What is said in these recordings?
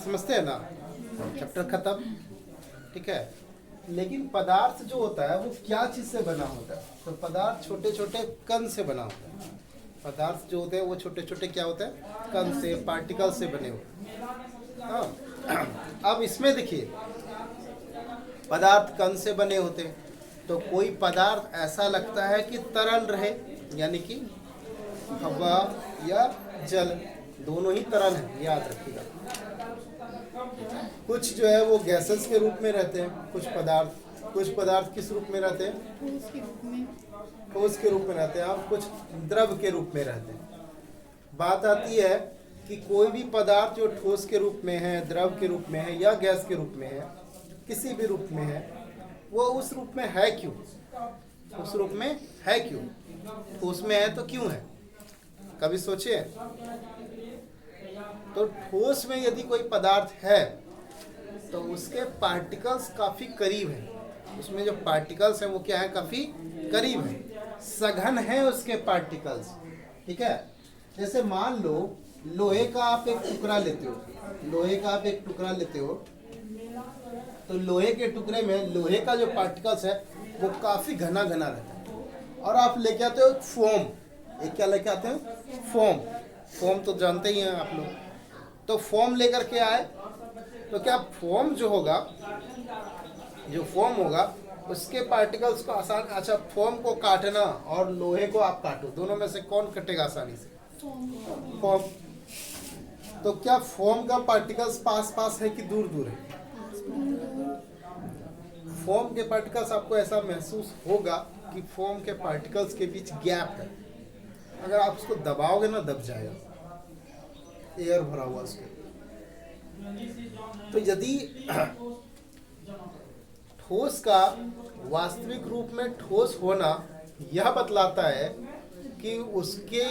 समझते हैं ना, चैप्टर खत्म। ठीक है, लेकिन पदार्थ जो होता है वो क्या चीज से बना होता है? तो पदार्थ छोटे छोटे कण से बना होता है। पदार्थ जो होते हैं वो छोटे छोटे क्या होते हैं? कण से, पार्टिकल से बने होते हैं। हाँ, अब इसमें देखिए पदार्थ कण से बने होते हैं, तो कोई पदार्थ ऐसा लगता है कि तरल रहे, यानी कि हवा या जल, दोनों ही तरल है, याद रखिएगा। कुछ जो है वो गैसेस के रूप में रहते हैं, कुछ पदार्थ किस रूप में रहते हैं? ठोस के रूप में रहते हैं, और कुछ द्रव के रूप में रहते हैं। बात आती है कि कोई भी पदार्थ जो ठोस के रूप में है, द्रव के रूप में है या गैस के रूप में है, किसी भी रूप में है, वो उस रूप में है क्यों? उस रूप में है क्यों? ठोस में है तो क्यों है? कभी सोचे? तो ठोस में यदि कोई पदार्थ है तो उसके पार्टिकल्स काफी करीब हैं। उसमें जो पार्टिकल्स हैं वो क्या है? काफी करीब है, सघन है उसके पार्टिकल्स। ठीक है, जैसे मान लो लोहे का आप एक टुकड़ा लेते हो, लोहे का आप एक टुकड़ा लेते हो, तो लोहे के टुकड़े में लोहे का जो पार्टिकल्स है वो काफी घना घना रहता है। और आप लेके आते हो फोम, एक क्या लेके आते हो? फोम। फोम तो जानते ही हैं आप लोग। तो फोम लेकर के आए, तो क्या फोम जो होगा, जो फोम होगा उसके पार्टिकल्स को आसान, अच्छा फोम को काटना और लोहे को आप काटो, दोनों में से कौन कटेगा आसानी से? फोम। तो क्या फोम का पार्टिकल्स पास पास है कि दूर दूर है? फोम के पार्टिकल्स, आपको ऐसा महसूस होगा कि फोम के पार्टिकल्स के बीच गैप है। अगर आप उसको दबाओगे ना, दब जाएगा, एयर भरा हुआ उसके। तो यदि ठोस का वास्तविक रूप में ठोस होना यह बतलाता है कि उसके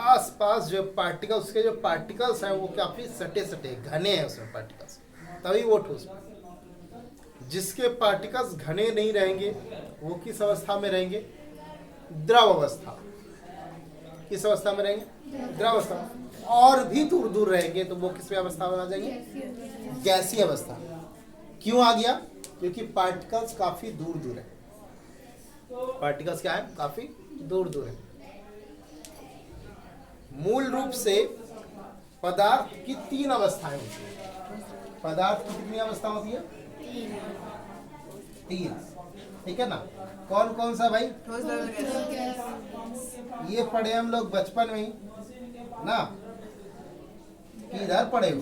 आसपास जो पार्टिकल्स, उसके जो पार्टिकल्स हैं वो काफी सटे सटे घने हैं उसमें पार्टिकल्स, तभी वो ठोस। जिसके पार्टिकल्स घने नहीं रहेंगे वो किस अवस्था में रहेंगे? द्रव अवस्था। किस अवस्था में रहेंगे? द्रव अवस्था। और भी दूर दूर रहेंगे तो वो किस अवस्था में आ जाएंगे? गैसीय अवस्था। क्यों आ गया? क्योंकि पार्टिकल्स काफी दूर दूर है। पार्टिकल्स क्या है? काफी दूर दूर है। मूल रूप से पदार्थ की 3 अवस्थाएं होती है। पदार्थ की कितनी अवस्था होती है? 3। ठीक है ना? कौन कौन सा भाई? ये पढ़े हम लोग बचपन में ही ना, कि इधर पढ़े हो?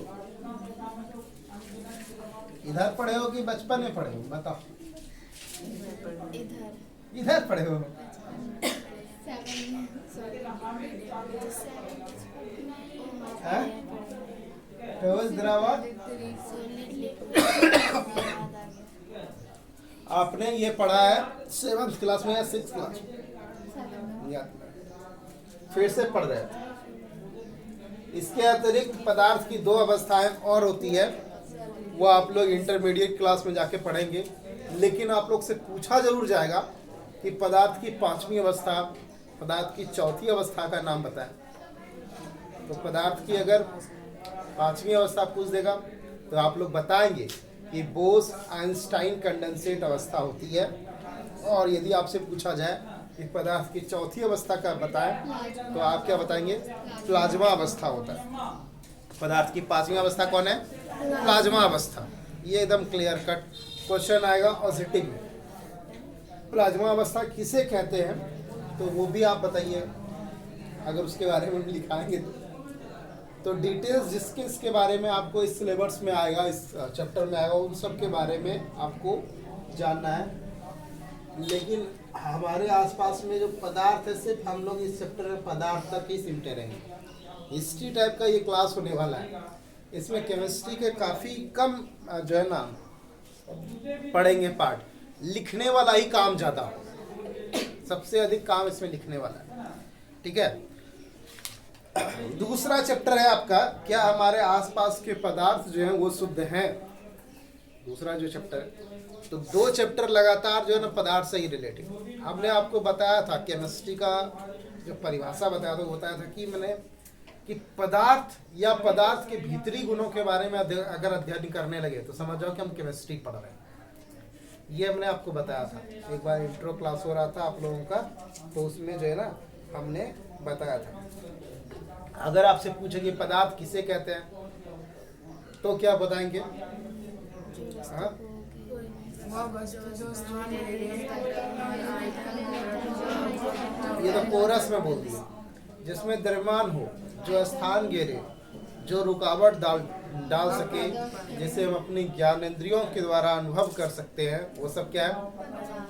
इधर पढ़े हो कि बचपन में पढ़े हो? बताओ। इधर पढ़े हो? ठोस, द्रव, आपने ये पढ़ा है 7th क्लास में या 6th क्लास में? फिर से पढ़ रहे हैं। इसके अतिरिक्त पदार्थ की 2 अवस्थाएं और होती है, वो आप लोग इंटरमीडिएट क्लास में जाके पढ़ेंगे। लेकिन आप लोग से पूछा जरूर जाएगा कि पदार्थ की 5वीं अवस्था, पदार्थ की 4थी अवस्था का नाम बताएं। तो पदार्थ की अगर 5वीं अवस्था पूछ देगा तो आप लोग बताएंगे कि बोस आइंस्टाइन कंडेंसेट अवस्था होती है। और यदि आपसे पूछा जाए कि पदार्थ की 4थी अवस्था का बताएं तो आप क्या बताएंगे? प्लाज्मा अवस्था होता है। पदार्थ की 5वीं अवस्था कौन है? प्लाज्मा अवस्था। ये एकदम क्लियर कट क्वेश्चन आएगा ऑसिटिव में। प्लाज्मा अवस्था किसे कहते हैं तो वो भी आप बताइए, अगर उसके बारे में लिखाएंगे तो डिटेल्स जिसके इसके बारे में आपको इस सिलेबस में आएगा, इस चैप्टर में आएगा, उन सब के बारे में आपको जानना है। लेकिन हमारे आसपास में जो पदार्थ है, सिर्फ हम लोग इस चैप्टर में पदार्थ तक ही सिमटे रहेंगे। हिस्ट्री टाइप का ये क्लास होने वाला है। इसमें केमिस्ट्री के काफ़ी कम जो है ना पढ़ेंगे पार्ट, लिखने वाला ही काम ज़्यादा, सबसे अधिक काम इसमें लिखने वाला है। ठीक है, दूसरा चैप्टर है आपका, क्या हमारे आसपास के पदार्थ जो हैं वो शुद्ध हैं। दूसरा जो चैप्टर है, तो 2 चैप्टर लगातार जो है ना पदार्थ से ही रिलेटेड। हमने आपको बताया था केमिस्ट्री का जो परिभाषा बताया था, बताया था कि मैंने कि पदार्थ या पदार्थ के भीतरी गुणों के बारे में अगर अध्ययन करने लगे तो समझ जाओ कि हम केमिस्ट्री पढ़ रहे हैं। ये हमने आपको बताया था, एक बार इंट्रो क्लास हो रहा था आप लोगों का, तो उसमें जो है ना हमने बताया था। अगर आपसे पूछे कि पदार्थ किसे कहते हैं तो क्या बताएंगे? हाँ? ये तो कोरस में बोल दिया। जिसमें द्रव्यमान हो, जो स्थान घेरे, जो रुकावट डाल सके, जिसे हम अपनी ज्ञानेंद्रियों के द्वारा अनुभव कर सकते हैं, वो सब क्या है?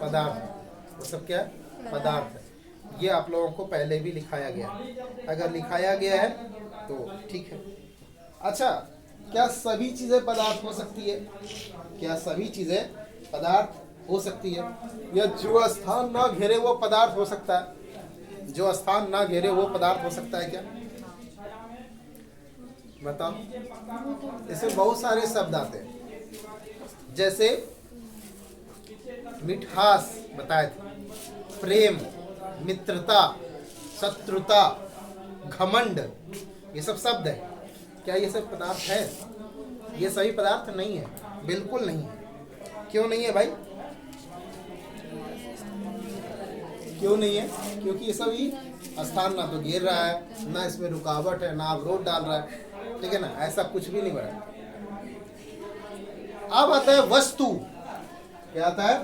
पदार्थ है। वो सब क्या है? पदार्थ है। ये आप लोगों को पहले भी लिखाया गया है। अगर लिखाया गया है तो ठीक है। अच्छा, क्या सभी चीजें पदार्थ हो सकती है? क्या सभी चीजें पदार्थ हो सकती है? या जो स्थान ना घेरे वो पदार्थ हो सकता है? जो स्थान ना घेरे वो पदार्थ हो सकता है क्या? बताओ। इसमें बहुत सारे शब्द आते हैं, जैसे मिठास बताए थे, प्रेम, मित्रता, शत्रुता, घमंड, ये सब शब्द है। क्या ये सब पदार्थ है? ये सभी पदार्थ नहीं है, बिल्कुल नहीं है। क्यों नहीं है भाई? क्यों नहीं है? क्योंकि ये सभी स्थान ना तो घेर रहा है, ना इसमें रुकावट है, ना अवरोध डाल रहा है, ठीक है ना? ऐसा कुछ भी नहीं बना। अब आता है वस्तु। क्या आता है?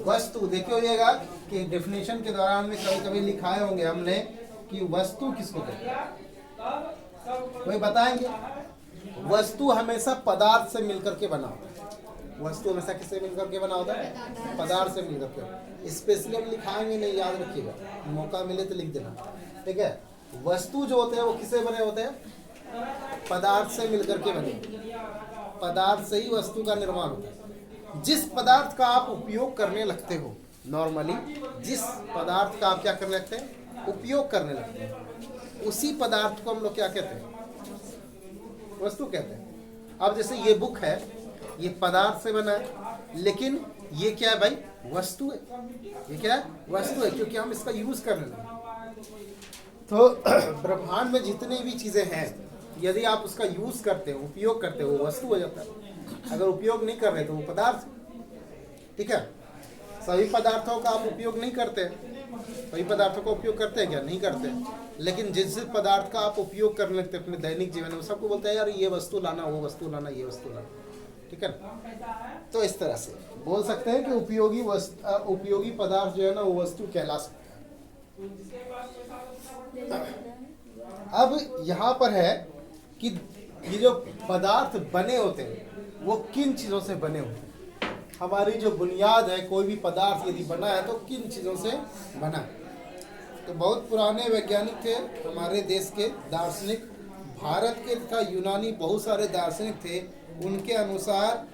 वस्तु। देखिए होइएगा कि डेफिनेशन के दौरान में कभी कभी लिखाए होंगे हमने कि वस्तु किसको कहते हैं, कोई बताएंगे? वस्तु हमेशा पदार्थ से मिलकर के बना होता है। वस्तु हमेशा किससे मिलकर के बना होता है? पदार्थ से मिलकर के। स्पेशली हम लिखाएंगे नहीं, याद रखिएगा, मौका मिले तो लिख देना, ठीक है? वस्तु जो होते हैं वो किससे बने होते हैं? पदार्थ से मिलकर के बने। पदार्थ से ही वस्तु का निर्माण होता है। जिस पदार्थ का आप उपयोग करने लगते हो, नॉर्मली जिस पदार्थ का आप क्या करने लगते हैं? उपयोग करने लगते हैं, उसी पदार्थ को हम लोग क्या कहते हैं? वस्तु कहते हैं। अब जैसे ये बुक है, ये पदार्थ से बना है, लेकिन ये क्या है भाई? वस्तु है। ये क्या है? वस्तु है, क्योंकि हम इसका यूज करने लगे। तो ब्रह्मांड में जितनी भी चीजें हैं, यदि आप उसका यूज करते हो, उपयोग करते हो, वो वस्तु हो जाता है। अगर उपयोग नहीं कर रहे तो वो पदार्थ, ठीक है? सभी पदार्थों का आप उपयोग नहीं करते। सभी पदार्थों का उपयोग करते हैं क्या? नहीं करते। लेकिन जिस पदार्थ का आप उपयोग करने लगते हैं अपने दैनिक जीवन में, सबको बोलते हैं यार ये वस्तु लाना, वो वस्तु लाना, ये वस्तु लाना, ठीक है? तो इस तरह से बोल सकते हैं कि उपयोगी पदार्थ जो है ना वो वस्तु कहला सकता है। अब यहाँ पर है कि ये जो पदार्थ बने होते हैं वो किन चीज़ों से बने होते हैं? हमारी जो बुनियाद है, कोई भी पदार्थ यदि बना है तो किन चीज़ों से बना है? तो बहुत पुराने वैज्ञानिक थे हमारे देश के दार्शनिक, भारत के तथा यूनानी बहुत सारे दार्शनिक थे। उनके अनुसार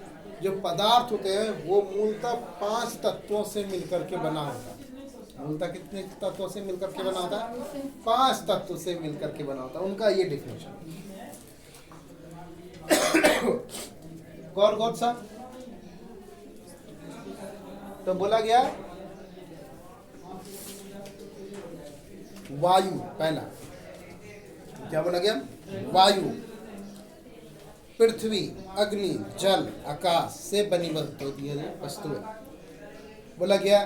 जो पदार्थ होते हैं वो मूलतः 5 तत्वों से मिलकर के बना होता है। मूलतः कितने तत्वों से मिलकर के बना होता है? 5 तत्व से मिलकर के बना होता है। उनका ये डिफिनेशन। कौन सा? तो बोला गया वायु। पहला क्या बोला गया? वायु, पृथ्वी, अग्नि, जल, आकाश से बनी वस्तु है। बोला गया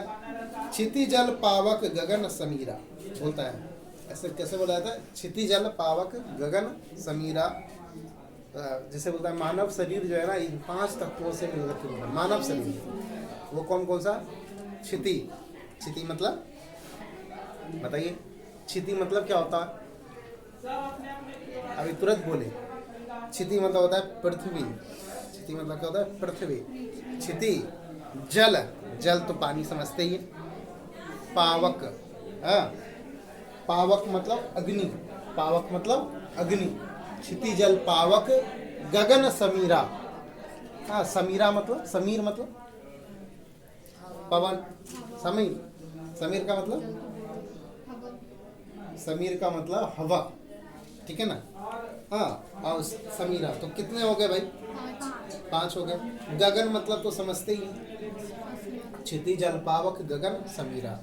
क्षिति, जल, पावक, गगन, समीरा। बोलता है ऐसे कैसे बोला जाता है? क्षिति, जल, पावक, गगन, समीरा। जैसे बोलता है मानव शरीर जो है ना इन 5 तत्वों से मिलकर के बना। मानव शरीर वो कौन सा? क्षिति। क्षिति मतलब बताइए, क्षिति मतलब क्या होता है? अभी तुरंत बोले। क्षिति मतलब होता है पृथ्वी। क्षिति मतलब क्या होता है? पृथ्वी। क्षिति। जल, जल तो पानी समझते ही। पावक, पावक मतलब अग्नि। पावक मतलब अग्नि। क्षिति, जल, पावक, गगन, समीरा। समीरा मतलब, समीर मतलब पवन। समीर, समीर का मतलब, समीर का मतलब हवा, ठीक है ना? और समीरा तो कितने हो गए भाई? 5 हो गए। गगन मतलब तो समझते ही, क्षिति, जल, पावक, गगन, समीरा।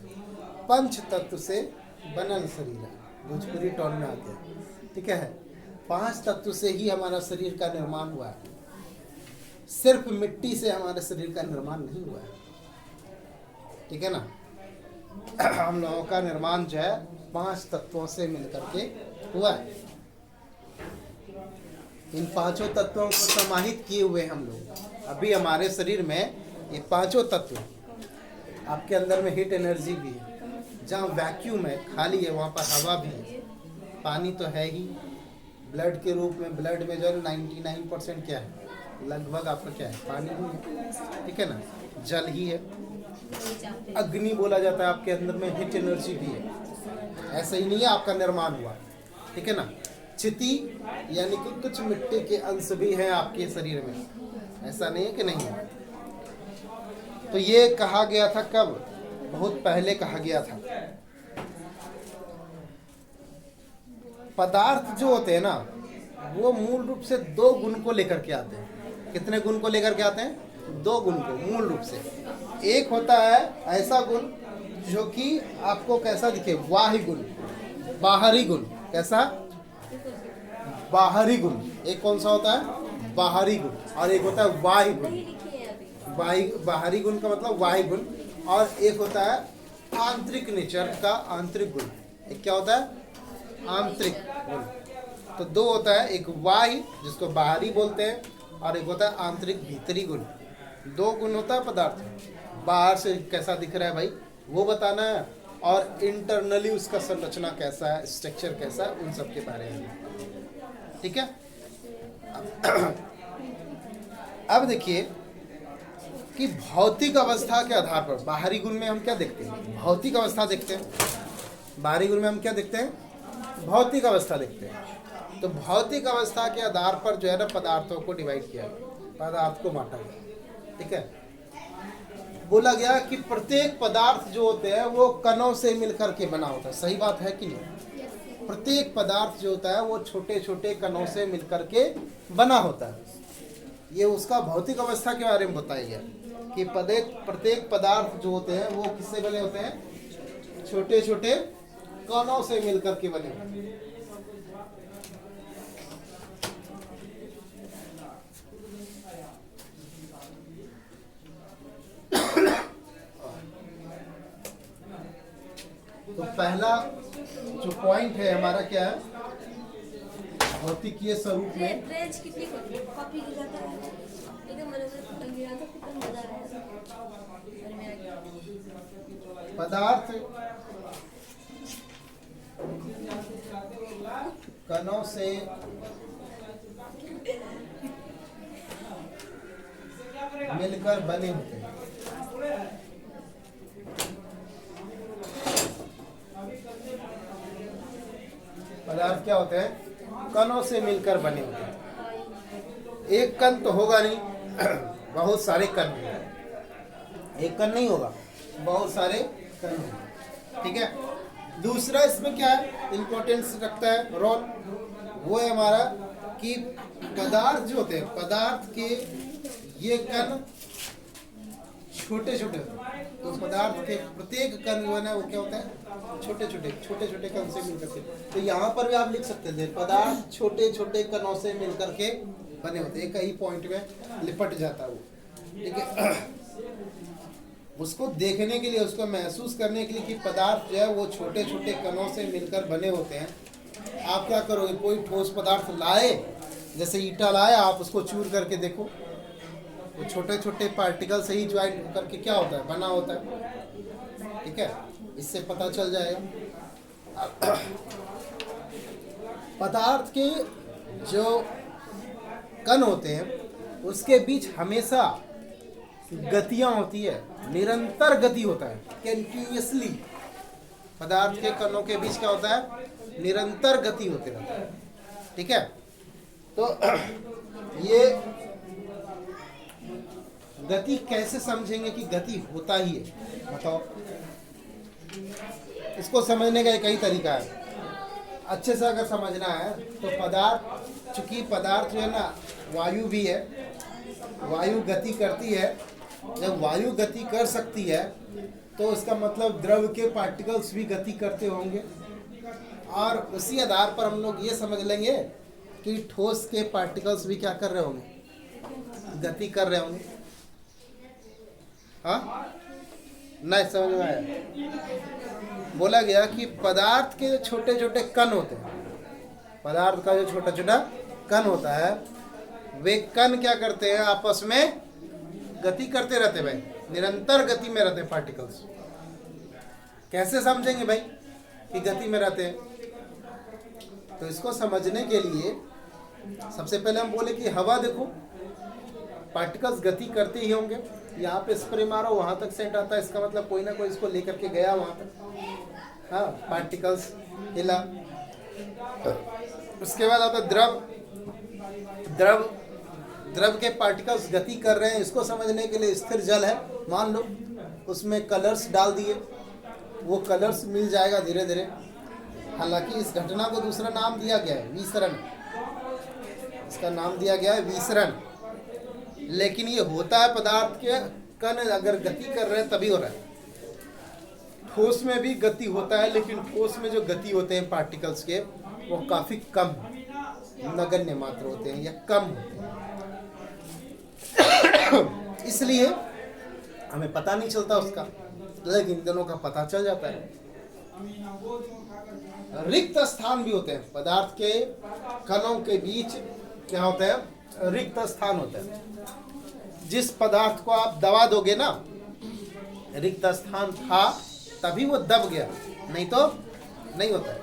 5 तत्व से बनल शरीर। भोजपुरी टोन में आ गया। ठीक है। 5 तत्व से ही हमारा शरीर का निर्माण हुआ है, सिर्फ मिट्टी से हमारे शरीर का निर्माण नहीं हुआ है, ठीक है ना। हम लोगों का निर्माण जो है 5 तत्वों से मिलकर के हुआ है। इन 5 तत्वों को समाहित किए हुए हम लोग अभी हमारे शरीर में ये 5 तत्व, आपके अंदर में हीट एनर्जी भी है, जहाँ वैक्यूम है, खाली है, वहाँ पर हवा भी है, पानी तो है ही, ब्लड के रूप में, ब्लड में जो है 99% क्या है, लगभग आपका क्या है, पानी ही है, ठीक है ना, जल ही है। अग्नि बोला जाता है, आपके अंदर में हीट एनर्जी भी है, ऐसा ही नहीं है आपका निर्माण हुआ, ठीक है ना। चिति यानी कि कुछ मिट्टी के अंश भी हैं आपके शरीर में, ऐसा नहीं है कि नहीं है। तो ये कहा गया था कब, बहुत पहले कहा गया था। पदार्थ जो होते हैं ना, वो मूल रूप से 2 गुण को लेकर के आते हैं। कितने गुण को लेकर के आते हैं? 2 गुण को मूल रूप से। एक होता है ऐसा गुण जो कि आपको कैसा दिखे, बाह्य गुण, बाहरी गुण। कैसा? बाहरी गुण। एक कौन सा होता है? बाहरी गुण। और एक होता है बाह्य गुण। बाहरी गुण का मतलब बाह्य गुण, और एक होता है आंतरिक नेचर का आंतरिक गुण। एक क्या होता है? आंतरिक गुण। तो 2 होता है, एक बाह्य जिसको बाहरी बोलते हैं, और एक होता है आंतरिक भीतरी गुण। 2 गुण होता है पदार्थ। बाहर से कैसा दिख रहा है भाई, वो बताना है, और इंटरनली उसका संरचना कैसा है, स्ट्रक्चर कैसा है, उन सब के बारे में, ठीक है। अब देखिए कि भौतिक अवस्था के आधार पर बाहरी गुण में हम क्या देखते हैं? भौतिक अवस्था देखते हैं। बाहरी गुण में हम क्या देखते हैं? भौतिक अवस्था देखते हैं। तो भौतिक अवस्था के आधार पर जो है ना, पदार्थों को डिवाइड किया, पदार्थ को बांटा गया, ठीक है। बोला गया कि प्रत्येक पदार्थ जो होते हैं वो कणों से मिलकर के बना होता है। सही बात है कि नहीं? प्रत्येक पदार्थ जो होता है वो छोटे छोटे कणों से मिलकर के बना होता है। ये उसका भौतिक अवस्था के बारे में बताया गया कि प्रत्येक पदार्थ जो होते हैं वो किससे बने होते हैं? छोटे छोटे कणों से मिलकर के बने होते हैं। तो पहला जो पॉइंट है हमारा क्या है? भौतिकीय स्वरूप में पदार्थ कणों से मिलकर बने होते हैं। पदार्थ क्या होते हैं? कणों से मिलकर बने होते हैं। एक कण तो होगा नहीं, बहुत सारे कण होंगे। एक कण नहीं होगा, बहुत सारे कण होंगे, ठीक है। दूसरा इसमें क्या है, इंपॉर्टेंस रखता है रोल, वो है हमारा कि पदार्थ जो होते हैं, पदार्थ के ये कण छोटे छोटे होते हैं। तो पदार्थ के प्रत्येक कण जो है ना, वो क्या होता है? छोटे छोटे कण से मिलकर के। तो यहाँ पर भी आप लिख सकते थे, पदार्थ छोटे छोटे कणों से मिलकर के बने होते हैं। एक ही पॉइंट में लिपट जाता है वो, ठीक है। उसको देखने के लिए, उसको महसूस करने के लिए कि पदार्थ जो है वो छोटे छोटे कणों से मिलकर बने होते हैं। आप क्या करोगे? कोई ठोस पदार्थ लाए, जैसे ईंटा लाए, आप उसको चूर करके देखो, वो छोटे छोटे पार्टिकल से ही ज्वाइंट करके क्या होता है? बना होता है, ठीक है। इससे पता चल जाएगा। पदार्थ के जो कण होते हैं उसके बीच हमेशा गतियां होती है, निरंतर गति होता है, कंटिन्यूअसली। पदार्थ के कणों के बीच क्या होता है? निरंतर गति होती रहता है, ठीक है। तो ये गति कैसे समझेंगे कि गति होता ही है? बताओ। इसको समझने का एक ही तरीका है। अच्छे से अगर समझना है तो पदार्थ, चूंकि पदार्थ जो है ना वायु भी है, वायु गति करती है। जब वायु गति कर सकती है तो इसका मतलब द्रव के पार्टिकल्स भी गति करते होंगे। और उसी आधार पर हम लोग ये समझ लेंगे कि ठोस के पार्टिकल्स भी क्या कर रहे होंगे, गति कर रहे होंगे। हाँ, नहीं समझ में आया? बोला गया कि पदार्थ के जो छोटे छोटे कण होते हैं, पदार्थ का जो छोटा छोटा कण होता है, वे कण क्या करते हैं, आपस में गति करते रहते भाई, निरंतर गति में रहते पार्टिकल्स। कैसे समझेंगे भाई कि गति में रहते हैं? तो इसको समझने के लिए सबसे पहले हम बोले कि हवा देखो, पार्टिकल्स गति करते ही होंगे। यहाँ पे स्प्रे मारो, वहां तक सेंट आता है, इसका मतलब कोई ना कोई इसको लेकर के गया वहां तक। हाँ, पार्टिकल्स हिला। उसके बाद आता द्रव। द्रव द्रव के पार्टिकल्स गति कर रहे हैं, इसको समझने के लिए स्थिर जल है, मान लो उसमें कलर्स डाल दिए, वो कलर्स मिल जाएगा धीरे धीरे। हालांकि इस घटना को दूसरा नाम दिया गया है विसरण, इसका नाम दिया गया है विसरण। लेकिन ये होता है पदार्थ के कण अगर गति कर रहे हैं तभी हो रहा है। ठोस में भी गति होता है, लेकिन ठोस में जो गति होते हैं पार्टिकल्स के वो काफी कम, नगण्य मात्र होते हैं या कम होते हैं। इसलिए हमें पता नहीं चलता उसका, लेकिन इन दोनों का पता चल जाता है। रिक्त स्थान भी होते हैं पदार्थ के कणों के बीच, क्या होता है, रिक्त स्थान होता है। जिस पदार्थ को आप दबा दोगे ना, रिक्त स्थान था तभी वो दब गया, नहीं तो नहीं होता है।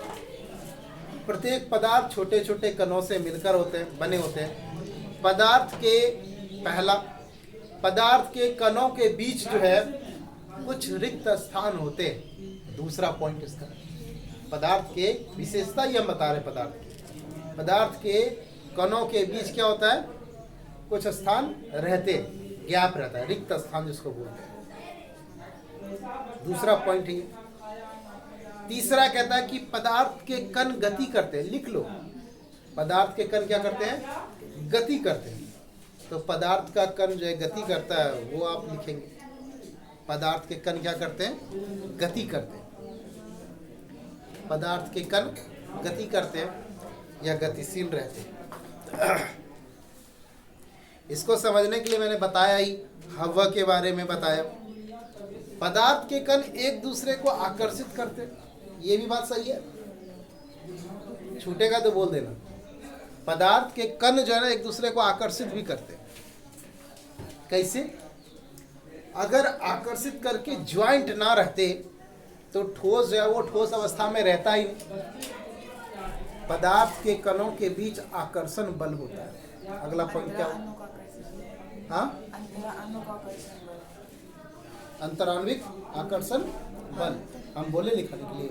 प्रत्येक पदार्थ छोटे छोटे कणों से मिलकर होते हैं, बने होते हैं। पदार्थ के कणों के बीच जो है कुछ रिक्त स्थान होते हैं। दूसरा पॉइंट इसका, पदार्थ के विशेषता ये हम बता रहे, पदार्थ के कणों के बीच क्या होता है, कुछ स्थान रहते, गैप रहता है, रिक्त स्थान जिसको बोलते हैं। दूसरा पॉइंट है। तीसरा कहता है कि पदार्थ के कण गति करते हैं। लिख लो, पदार्थ के कण क्या करते हैं, गति करते हैं। तो पदार्थ का कण जो है गति करता है, वो आप लिखेंगे। पदार्थ के कण क्या करते हैं, गति करते हैं। पदार्थ के कण गति करते हैं या गतिशील रहते हैं। इसको समझने के लिए मैंने बताया ही, हवा के बारे में बताया। पदार्थ के कण एक दूसरे को आकर्षित करते हैं, ये भी बात सही है, छूटेगा तो बोल देना। पदार्थ के कण जो है ना एक दूसरे को आकर्षित भी करते हैं। कैसे? अगर आकर्षित करके ज्वाइंट ना रहते तो ठोस जो है वो ठोस अवस्था में रहता ही नहीं। पदार्थ के कणों के बीच आकर्षण बल होता है। अगला पॉइंट क्या है? हाँ, अंतराण्विक आकर्षण बल। हम बोले लिखने के लिए,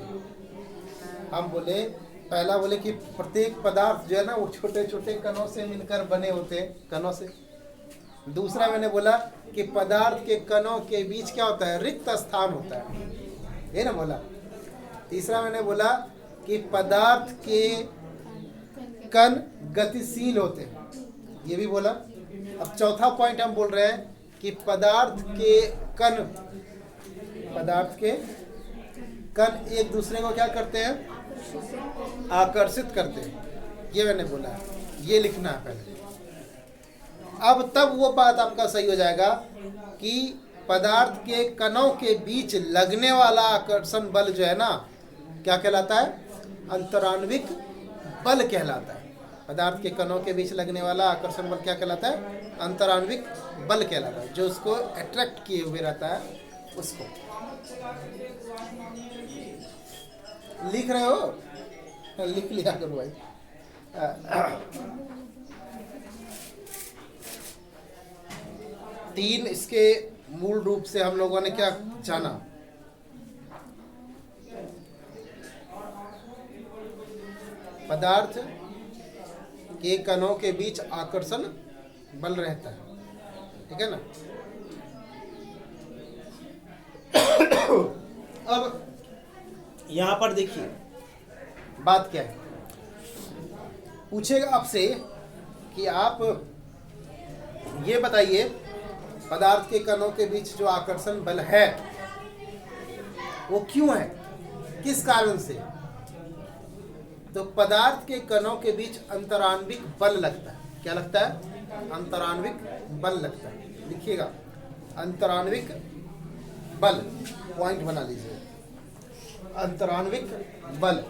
हम बोले पहला बोले कि प्रत्येक पदार्थ जो है ना वो छोटे छोटे कणों से मिलकर बने होते हैं, कणों से। दूसरा मैंने बोला कि पदार्थ के कणों के बीच क्या होता है, रिक्त स्थान होता है, ये ना बोला। तीसरा मैंने बोला कि पदार्थ के कण गतिशील होते हैं, ये भी बोला। अब चौथा पॉइंट हम बोल रहे हैं कि पदार्थ के कण एक दूसरे को क्या करते हैं, आकर्षित करते हैं, ये मैंने बोला। ये लिखना है पहले। अब तब वो बात आपका सही हो जाएगा कि पदार्थ के कणों के बीच लगने वाला आकर्षण बल जो है ना क्या कहलाता है, अंतराण्विक बल कहलाता है। पदार्थ के कणों के बीच लगने वाला आकर्षण बल क्या कहलाता है, अंतराण्विक बल कहलाता है। जो उसको अट्रैक्ट किए हुए रहता है उसको। लिख रहे हो? लिख लिया करो भाई। तीन इसके मूल रूप से हम लोगों ने क्या जाना, पदार्थ के कणों के बीच आकर्षण बल रहता है, ठीक है ना। अब यहां पर देखिए बात क्या है, पूछेगा आपसे कि आप ये बताइए पदार्थ के कणों के बीच जो आकर्षण बल है वो क्यों है, किस कारण से। तो पदार्थ के कणों के बीच अंतराण्विक बल लगता है। क्या लगता है? अंतराण्विक बल लगता है। लिखिएगा, अंतराण्विक बल, पॉइंट बना लीजिए, अंतराण्विक बल।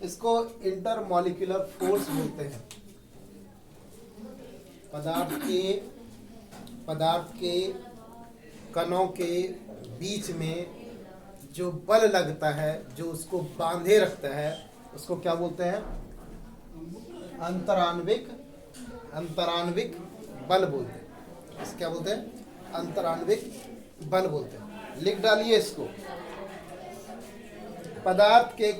इसको इंटरमॉलिक्यूलर फोर्स बोलते हैं। पदार्थ के कणों के बीच में जो बल लगता है, जो उसको बांधे रखता है, उसको क्या बोलते हैं? अंतराण्विक बल बोलते हैं। इसे क्या बोलते हैं? अंतराण्विक बल बोलते हैं। लिख डालिए इसको। पदार्थ के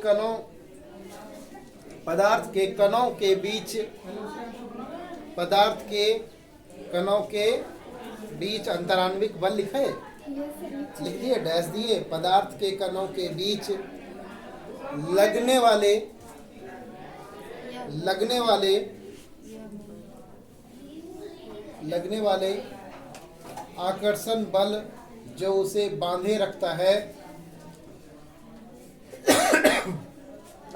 कणों के बीच अंतराण्विक बल लिखा है, लिख दिए, डैश दिए। पदार्थ के कणों के बीच लगने वाले आकर्षण बल जो उसे बांधे रखता है,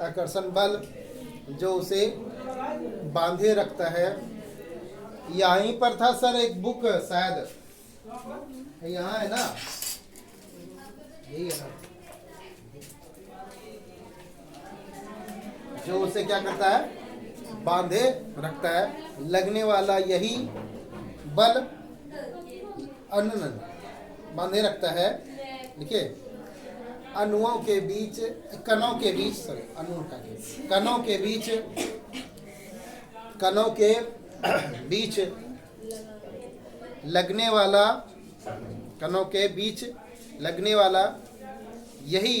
आकर्षण बल जो उसे बांधे रखता है। यहीं पर था सर एक बुक, शायद यहाँ है ना, यही है ना, जो उसे क्या करता है? बांधे रखता है। लगने वाला यही बल बांधे रखता है। देखिए, कणों के बीच लगने वाला यही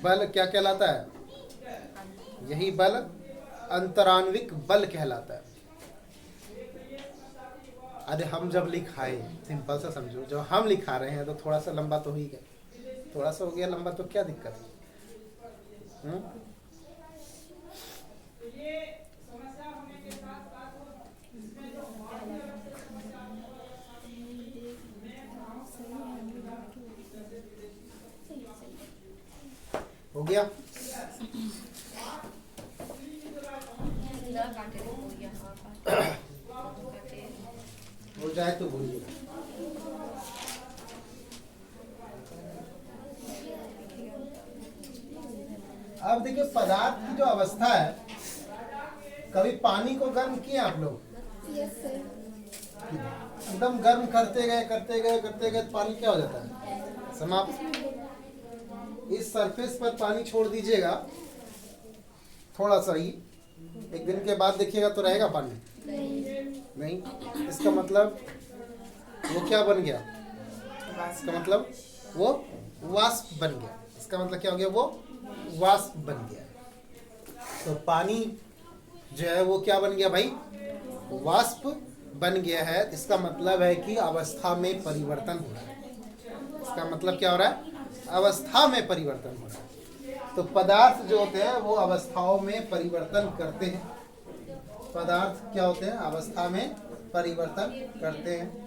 बल क्या कहलाता है? यही बल अंतराण्विक बल कहलाता है। अरे हम जब लिखाए, सिंपल सा समझो, जब हम लिखा रहे हैं तो थोड़ा सा लंबा तो हो ही गया, थोड़ा सा हो गया लंबा, तो क्या दिक्कत है? हो गया? हो जाए तो बोलिए। अब देखिए, पदार्थ की जो अवस्था है, कभी पानी को गर्म किए आप लोग? एकदम गर्म करते गए पानी क्या हो जाता है? समाप्त। इस सरफेस पर पानी छोड़ दीजिएगा थोड़ा सा ही, एक दिन के बाद देखिएगा तो रहेगा पानी? नहीं। इसका मतलब वो क्या बन गया? इसका मतलब वो वाष्प बन गया। इसका मतलब क्या हो गया? वो वाष्प बन गया। तो पानी जो है वो क्या बन गया भाई? वाष्प बन गया है। इसका मतलब है कि अवस्था में परिवर्तन हो रहा है। इसका मतलब क्या हो रहा है? अवस्था में परिवर्तन हो रहा है। तो पदार्थ जो होते हैं वो अवस्थाओं में परिवर्तन करते हैं। पदार्थ क्या होते हैं? अवस्था में परिवर्तन करते हैं।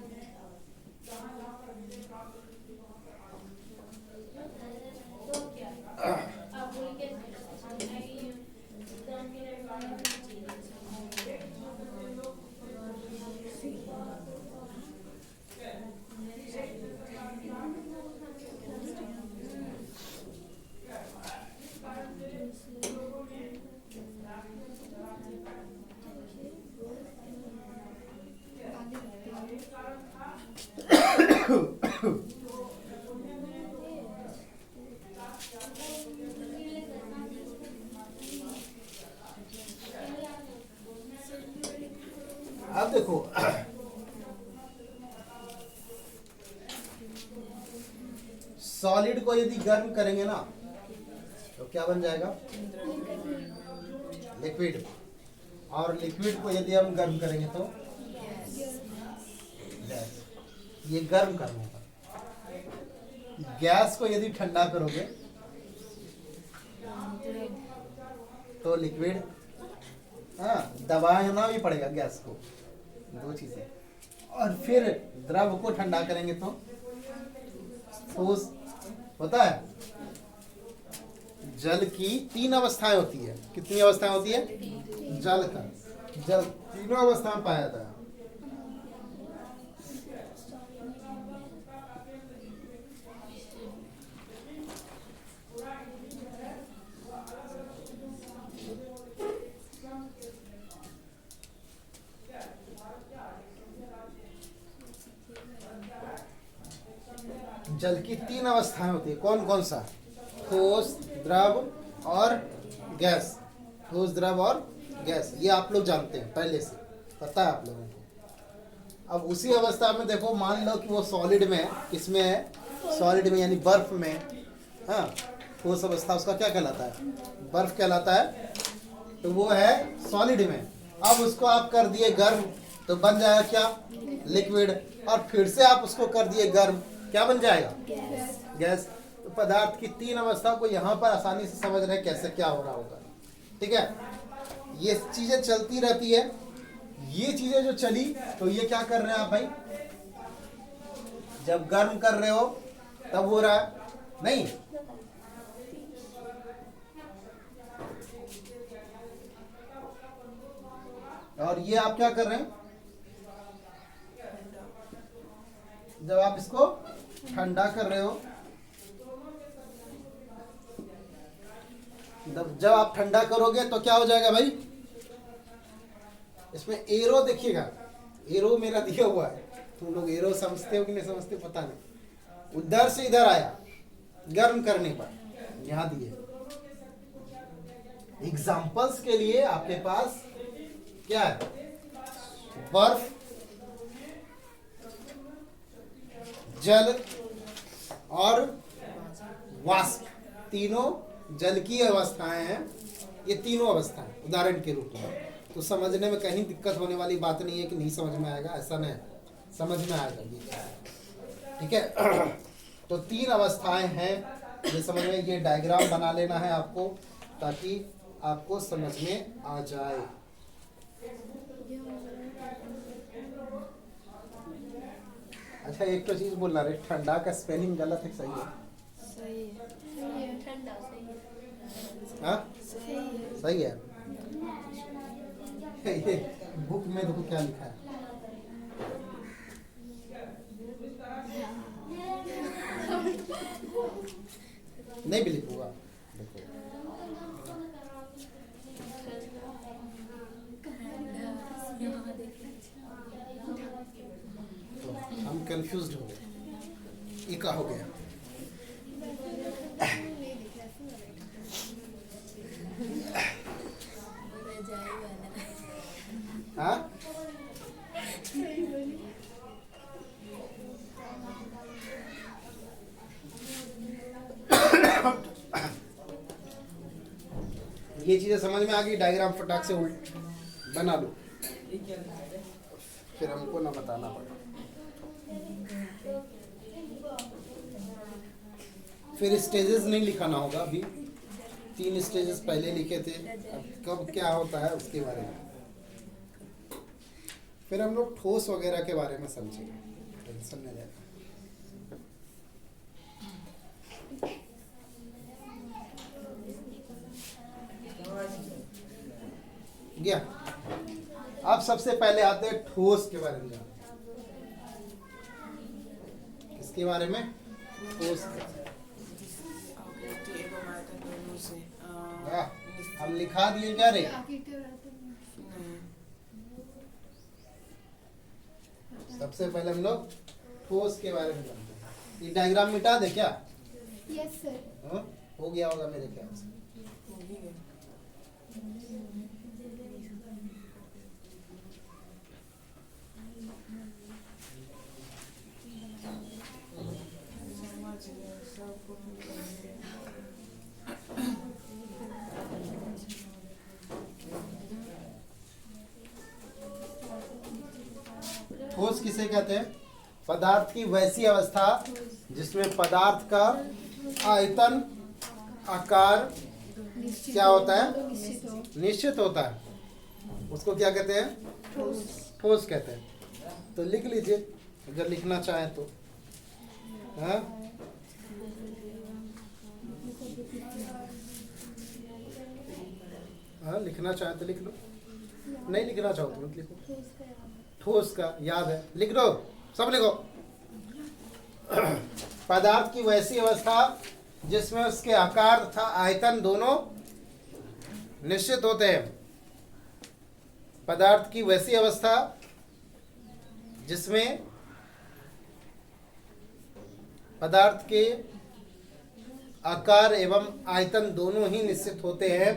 अब देखो, सॉलिड को यदि गर्म करेंगे ना, तो क्या बन जाएगा? लिक्विड। और लिक्विड को यदि हम गर्म करेंगे तो गैस। ये गर्म करने पर। गैस को यदि ठंडा करोगे तो लिक्विड। हाँ, दबाना भी पड़ेगा गैस को, दो चीजें। और फिर द्रव को ठंडा करेंगे तो ठोस होता है। जल की 3 अवस्थाएं होती है। कितनी अवस्थाएं होती है? जल का जल तीनों अवस्था में पाया जाता है। जल की 3 अवस्थाएं होती है। कौन कौन सा? ठोस, द्रव और गैस। ठोस, द्रव और गैस, ये आप लोग जानते हैं, पहले से पता है आप लोगों को। अब उसी अवस्था में देखो, मान लो कि वो सॉलिड में है। किसमें है? सॉलिड में, यानी बर्फ में। हाँ, ठोस अवस्था उसका क्या कहलाता है? बर्फ कहलाता है। तो वो है सॉलिड में। अब उसको आप कर दिए गर्म तो बन जाएगा क्या? लिक्विड। और फिर से आप उसको कर दिए गर्म, क्या बन जाएगा? गैस। तो पदार्थ की 3 अवस्था को यहाँ पर आसानी से समझ रहे हैं कैसे क्या हो रहा होगा। ठीक है, ये चीजें चलती रहती है। ये चीजें जो चली तो ये क्या कर रहे हैं आप भाई? जब गर्म कर रहे हो तब हो रहा है नहीं? और ये आप क्या कर रहे हैं? जब आप इसको ठंडा कर रहे हो, जब आप ठंडा करोगे तो क्या हो जाएगा भाई? इसमें एरो देखिएगा, एरो मेरा दिया हुआ है। तुम लोग एरो समझते हो कि नहीं समझते पता नहीं। उधर से इधर आया गर्म करने पर, यहां दिए। एग्जाम्पल्स के लिए आपके पास क्या है? बर्फ, जल और वाष्प, तीनों जल की अवस्थाएं हैं। ये तीनों अवस्थाएं उदाहरण के रूप में। तो समझने में कहीं दिक्कत होने वाली बात नहीं है कि नहीं समझ में आएगा, ऐसा नहीं, समझ में आएगा ये। ठीक है, तो 3 अवस्थाएं हैं, ये समझ में। ये डायग्राम बना लेना है आपको ताकि आपको समझ में आ जाए। अच्छा, एक तो चीज बोलना रहे, ठंडा का स्पेलिंग गलत है, सही है? सही है, ठंडा सही है। हाँ, सही है। सही है। ये बुक में देखो क्या लिखा है। नहीं बिलीव होगा, देखो। तो हम कंफ्यूज हो गए, ये क्या हो गया? हाँ, ये चीजें समझ में आ गई। डायग्राम फटाक से उल्ट बना लो, फिर हमको ना बताना पड़े। फिर स्टेजेस नहीं लिखाना होगा। अभी 3 स्टेजेस पहले लिखे थे, अब कब क्या होता है उसके बारे में। फिर हम लोग ठोस वगैरह के बारे में समझेंगे, टेंशन नहीं लेना। गया। अब सबसे पहले आते हैं ठोस के बारे में जानते हैं। किसके बारे में? ठोस के। हम लिखा दिए क्या रे? सबसे पहले हम लोग ठोस के बारे में जानते हैं। ये डायग्राम मिटा दे क्या? Yes sir. हो गया होगा मेरे ख्याल से। ठोस किसे कहते हैं? पदार्थ की वैसी अवस्था जिसमें पदार्थ का आयतन, आकार क्या होता है? निश्चित होता है, उसको क्या कहते हैं? ठोस कहते हैं। तो लिख लीजिए अगर लिखना चाहें तो। हाँ, हाँ लिखना चाहे तो लिख लो, नहीं लिखना चाहो तो मत लिखो। ठोस का याद है, लिख दो, सब लिखो। पदार्थ की वैसी अवस्था जिसमें उसके आकार तथा आयतन दोनों निश्चित होते हैं। पदार्थ की वैसी अवस्था जिसमें पदार्थ के आकार एवं आयतन दोनों ही निश्चित होते हैं,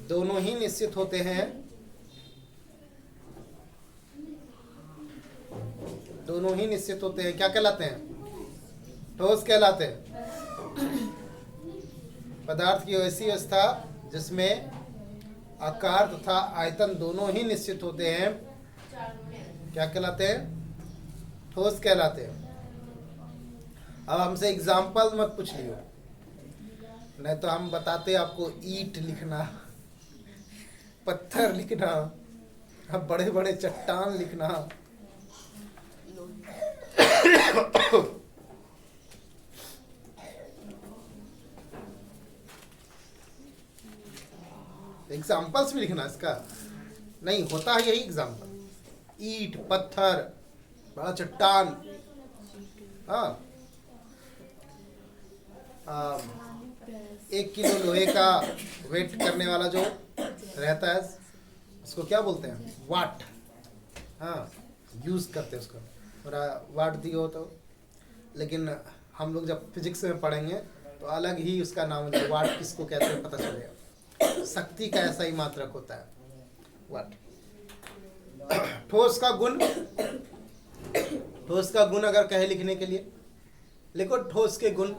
दोनों ही निश्चित होते हैं, दोनों ही निश्चित होते हैं, क्या कहलाते हैं? ठोस कहलाते हैं। पदार्थ की ऐसी अवस्था जिसमें आकार तथा आयतन दोनों ही निश्चित होते हैं, क्या कहलाते हैं? ठोस कहलाते हैं। अब हमसे एग्जाम्पल मत पूछ लियो, नहीं तो हम बताते आपको ईंट लिखना, पत्थर लिखना, अब बड़े बड़े चट्टान लिखना। एग्जाम्पल्स भी लिखना इसका नहीं होता है, यही एग्जाम्पल, ईंट, पत्थर, बड़ा चट्टान। हाँ, 1 किलो लोहे का वेट करने वाला जो रहता है उसको क्या बोलते हैं? वाट। हाँ, यूज करते हैं उसको, और वाट दियो तो, लेकिन हम लोग जब फिजिक्स में पढ़ेंगे तो अलग ही उसका नाम है, वाट किसको कहते हैं पता चलेगा। शक्ति का ऐसा ही मात्रक होता है वाट। ठोस का गुण, ठोस का गुण अगर कहे लिखने के लिए, लिखो ठोस के गुण,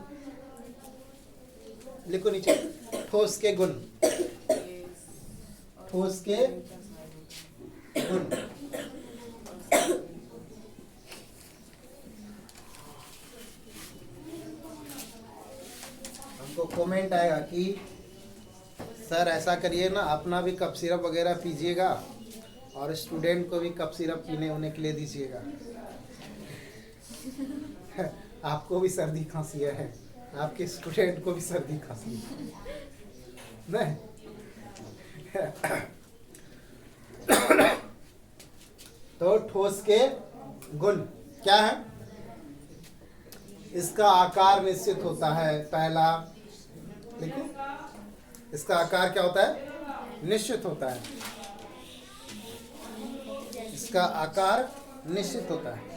लिखो नीचे ठोस के गुण, ठोस के गुण। हमको कमेंट आएगा कि सर ऐसा करिए ना, अपना भी कप सिरप वगैरह पीजिएगा और स्टूडेंट को भी कप सिरप पीने होने के लिए दीजिएगा। आपको भी सर्दी खांसी है, आपके स्टूडेंट को भी सर्दी खांसी है नहीं? तो ठोस के गुण क्या है? इसका आकार निश्चित होता है। पहला देखो, इसका आकार क्या होता है? निश्चित होता है। इसका आकार निश्चित होता है।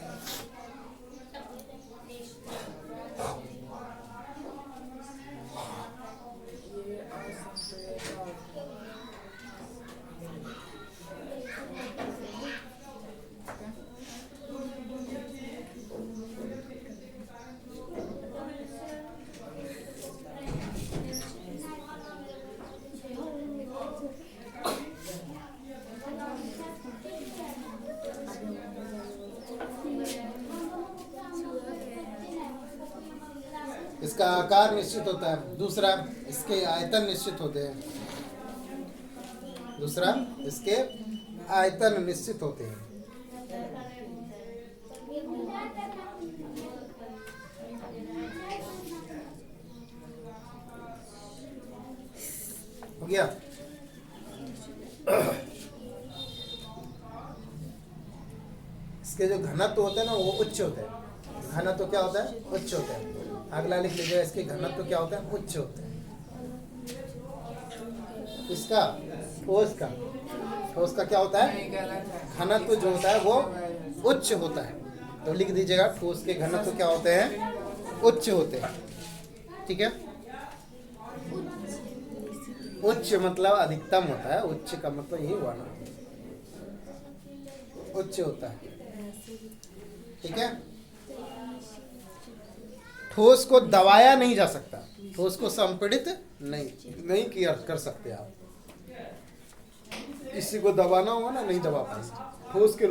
इसका आकार निश्चित होता है। दूसरा, इसके आयतन निश्चित होते हैं। दूसरा, इसके आयतन निश्चित होते हैं। हो गया? इसके जो घनत्व होते हैं ना वो उच्च होते हैं। घनत्व क्या होता है? उच्च होता है। अगला लिख लीजिएगा, इसके घनत्व क्या होता है? उच्च होते हैं। इसका ठोस का क्या होता है? घनत्व जो होता है वो उच्च होता है। तो लिख दीजिएगा, ठोस के घनत्व क्या होते हैं? उच्च होते हैं। ठीक है? उच्च मतलब अधिकतम होता है, उच्च का मतलब यही हुआ ना, उच्च होता है। ठीक है? ठोस को दबाया नहीं जा सकता, ठोस को संपीड़ित नहीं किया कर सकते आप। इसी को दबाना होगा ना, नहीं दबा पाएंगे। ठोस के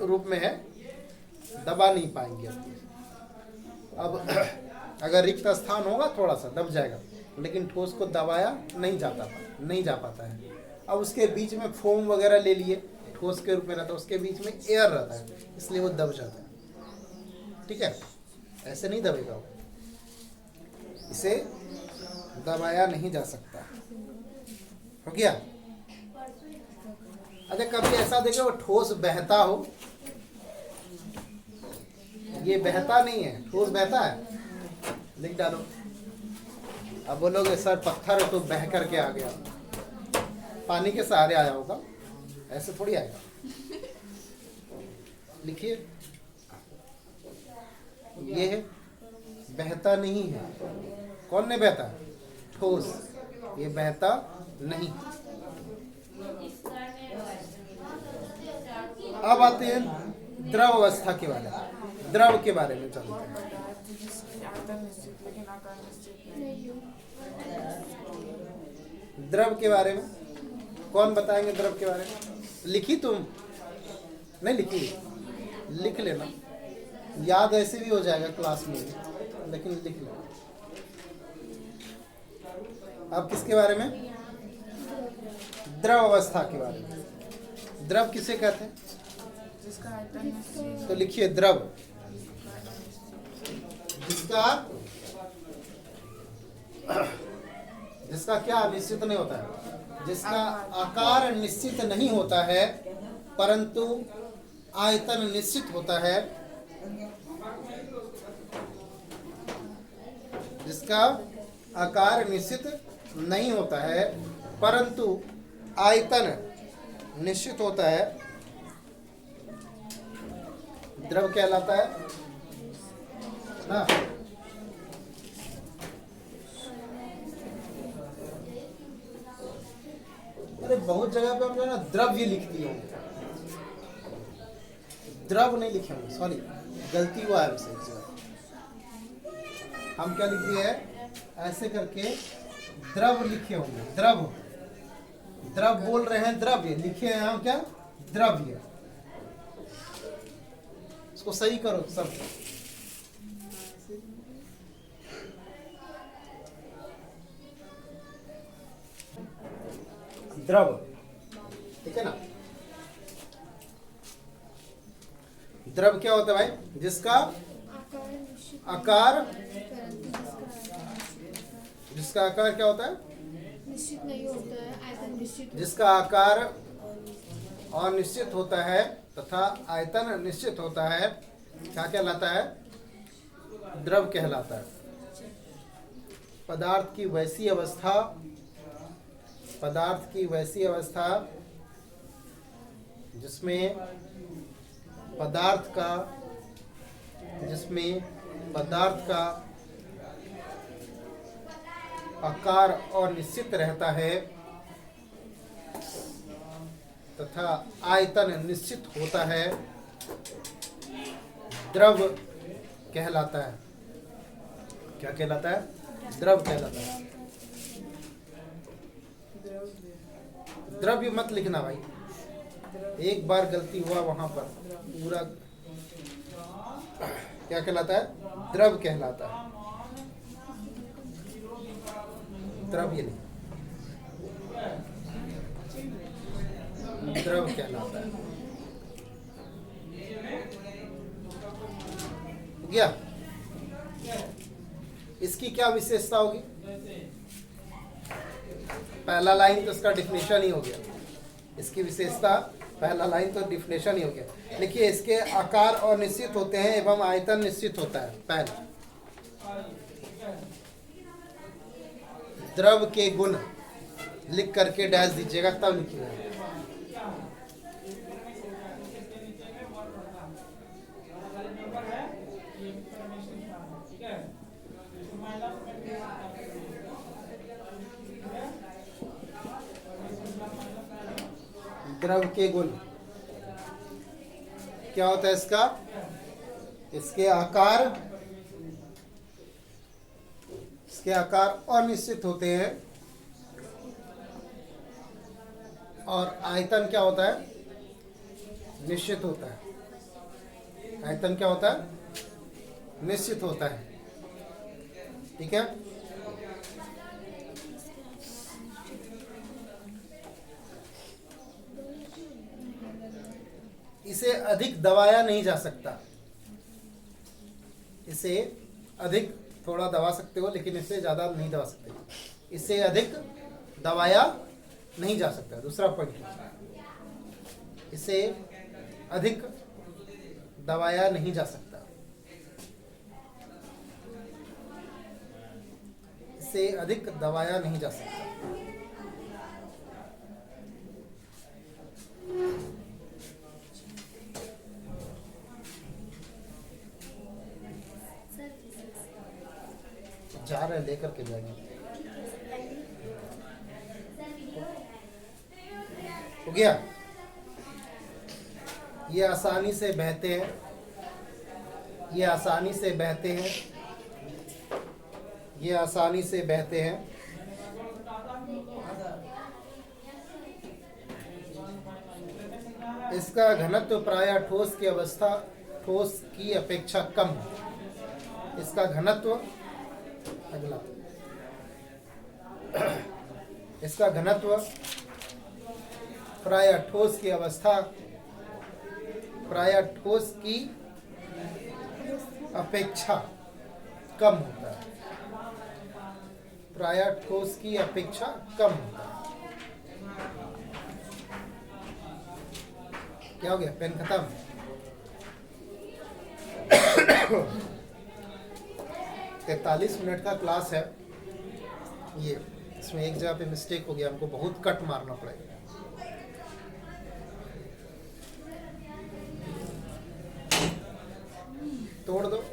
रूप में है, दबा नहीं पाएंगे। अब अगर रिक्त स्थान होगा थोड़ा सा दब जाएगा, लेकिन ठोस को दबाया नहीं जा पाता है। अब उसके बीच में फोम वगैरह ले लिए, ठोस के रूप में रहता है, उसके बीच में एयर रहता है, इसलिए वो दब जाता है। ठीक है, ऐसे नहीं दबेगा वो, इसे दबाया नहीं जा सकता। हो गया। अच्छा, कभी ऐसा देखो वो ठोस बहता हो, ये बहता नहीं है, ठोस बहता है, लिख डालो। अब बोलोगे सर पत्थर है तो बह करके आ गया, पानी के सहारे आया होगा, ऐसे थोड़ी आएगा। लिखिए, ये है, बहता नहीं है। कौन नहीं बहता? ठोस, ये बहता नहीं। अब आते हैं द्रव अवस्था के बारे में। द्रव के बारे में चलते हैं। द्रव के बारे में कौन बताएंगे? द्रव के बारे में लिखी? तुम नहीं लिखी? लिख लेना, याद ऐसे भी हो जाएगा क्लास में, लेकिन लिख लेना। अब किसके बारे में? द्रव अवस्था के बारे में। द्रव किसे कहते हैं? तो लिखिए, द्रव जिसका क्या निश्चित नहीं होता है, जिसका आकार निश्चित नहीं होता है परंतु आयतन निश्चित होता है, जिसका आकार निश्चित नहीं होता है परंतु आयतन निश्चित होता है, द्रव कहलाता है ना। अरे बहुत जगह पे हम जो है ना द्रव्य लिख दिए होंगे, द्रव नहीं लिखे होंगे, सॉरी गलती हुआ है हमसे। हम क्या लिख दिए है, ऐसे करके द्रव लिखे होंगे। द्रव, द्रव बोल रहे हैं, द्रव्य लिखे हैं हम, क्या? द्रव्य। इसको सही करो सब। द्रव, ठीक है ना। द्रव क्या होता है भाई? जिसका आकार, जिसका आकार क्या होता है? निश्चित नहीं होता है, आयतन निश्चित। जिसका आकार अनिश्चित होता है तथा आयतन निश्चित होता है, क्या कहलाता है? द्रव कहलाता है। पदार्थ की वैसी अवस्था, पदार्थ की वैसी अवस्था जिसमें पदार्थ का आकार अनिश्चित रहता है तथा आयतन निश्चित होता है, द्रव कहलाता है। क्या कहलाता है? द्रव कहलाता है। द्रव्य मत लिखना भाई, एक बार गलती हुआ वहां पर पूरा क्या कहलाता है? द्रव कहलाता है, द्रव्य नहीं, द्रव कहलाता है। गया? इसकी क्या विशेषता होगी? पहला लाइन तो इसका डिफिनेशन ही हो गया। इसकी विशेषता पहला लाइन तो डिफिनेशन ही हो गया। देखिए, इसके आकार अनिश्चित होते हैं एवं आयतन निश्चित होता है। पहला, द्रव के गुण लिख करके डैश दीजिएगा, तब लिखिएगा। द्रव के गुण क्या होता है इसका? इसके आकार अनिश्चित होते हैं, और आयतन क्या होता है? निश्चित होता है। आयतन क्या होता है? निश्चित होता है। ठीक है। इसे अधिक दबाया नहीं जा सकता। इसे अधिक थोड़ा दबा सकते हो, लेकिन इसे ज्यादा नहीं दबा सकते। इसे अधिक दबाया नहीं जा सकता। दूसरा पॉइंट, इसे अधिक दबाया नहीं जा सकता। इसे अधिक दबाया नहीं जा सकता। जा रहे हैं, लेकर के जाएंगे। हो गया। ये आसानी से बहते हैं। ये आसानी से बहते हैं। ये आसानी से बहते हैं। इसका घनत्व प्रायः ठोस की अपेक्षा कम है। इसका घनत्व, अगला, इसका घनत्व प्रायः ठोस की अपेक्षा कम होता है। प्रायः ठोस की अपेक्षा कम होता है। क्या हो गया? पेन खत्म। 43 मिनट का क्लास है ये। इसमें एक जगह पे मिस्टेक हो गया, हमको बहुत कट मारना पड़ेगा। तोड़ दो।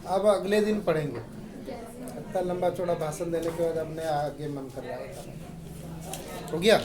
अब अगले दिन पढ़ेंगे। इतना लंबा चौड़ा भाषण देने के बाद अपने आगे मन कर रहा है। हो गया।